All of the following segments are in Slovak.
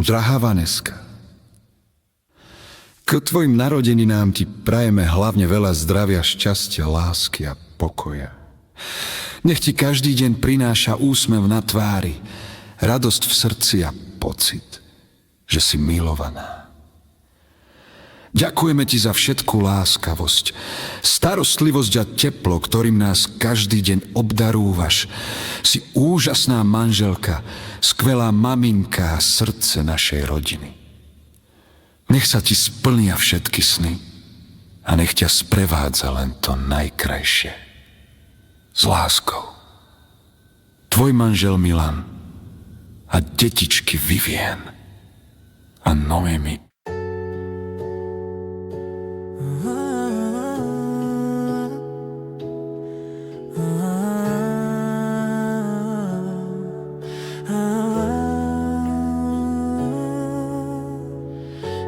Drahá Vaneska, k tvojim narodeninám ti prajeme hlavne veľa zdravia, šťastia, lásky a pokoja. Nech ti každý deň prináša úsmev na tvári, radosť v srdci a pocit, že si milovaná. Ďakujeme ti za všetkú láskavosť, starostlivosť a teplo, ktorým nás každý deň obdarúvaš. Si úžasná manželka, skvelá maminka a srdce našej rodiny. Nech sa ti splnia všetky sny a nech ťa sprevádza len to najkrajšie. S láskou. Tvoj manžel Milan a detičky Vivien a Noemi.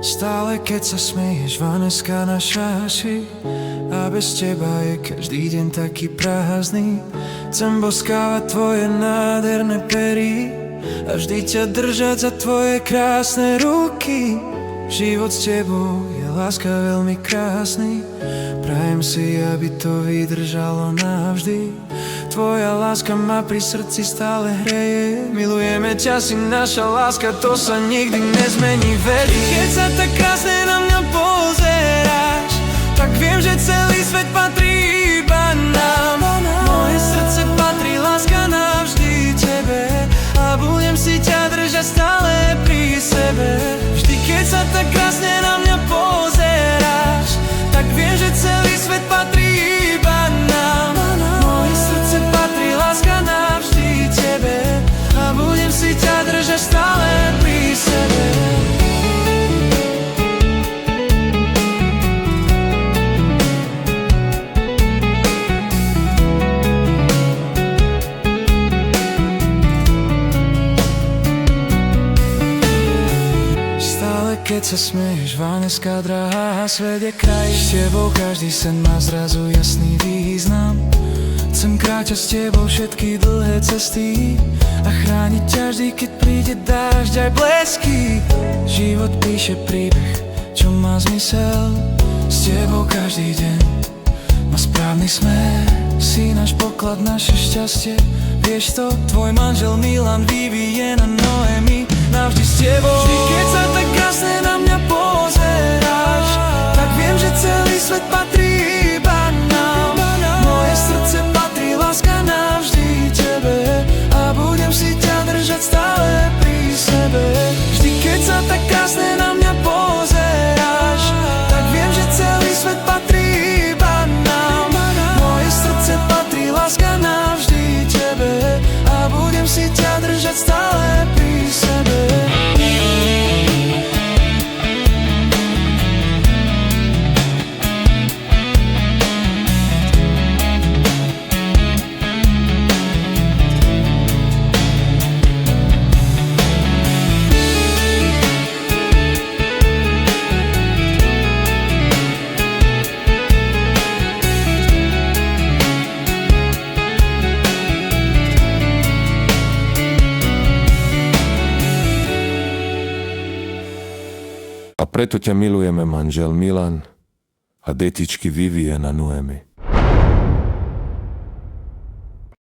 Stále keď sa smeješ, Vaneska naša si, a bez teba je každý deň taký prázdny. Chcem boskávať tvoje nádherné pery a vždy ťa držať za tvoje krásne ruky. Život s tebou je láska veľmi krásny, prajem si, aby to vydržalo navždy. Tvoja láska ma pri srdci stále hreje. Milujeme ťa, si naša láska, to sa nikdy nezmení, veď. Keď sa tak krásne na mňa pozeráš, tak viem, že celý svet patrí iba nám. Moje srdce patrí, láska, navždy tebe a budem si ťa držať stále pri sebe. Vždy, keď sa tak krásne na mňa pozeráš, tak viem, že celý svet patrí iba nám. Moje srdce patrí, láska, navždy tebe a budem si ťa držať stále pri sebe. Keď sa smeješ, Vaneska drahá, svet je kraj. S tebou každý sen má zrazu jasný význam. Chcem kráčať s tebou všetky dlhé cesty a chrániť ťa vždy, keď príde dážď aj blesky. Život píše príbeh, čo má zmysel. S tebou každý deň má správny smer. Si náš poklad, naše šťastie, vieš to, tvoj manžel Milan, Vivien a Noemi, navždy s tebou. Vždy, keď sa tak krásne na mňa pozeráš, tak viem, že celý svet patrí iba nám. Moje srdce patrí, láska, navždy tebe a budem si ťa držať stále pri sebe. Vždy, keď sa tak krásne na mňa pozeráš, tak viem, že celý svet patrí iba nám. Moje srdce patrí, láska, navždy tebe a budem si ťa držať stále pri sebe. A preto ťa milujeme, manžel Milan a detičky Vivien a Noemi.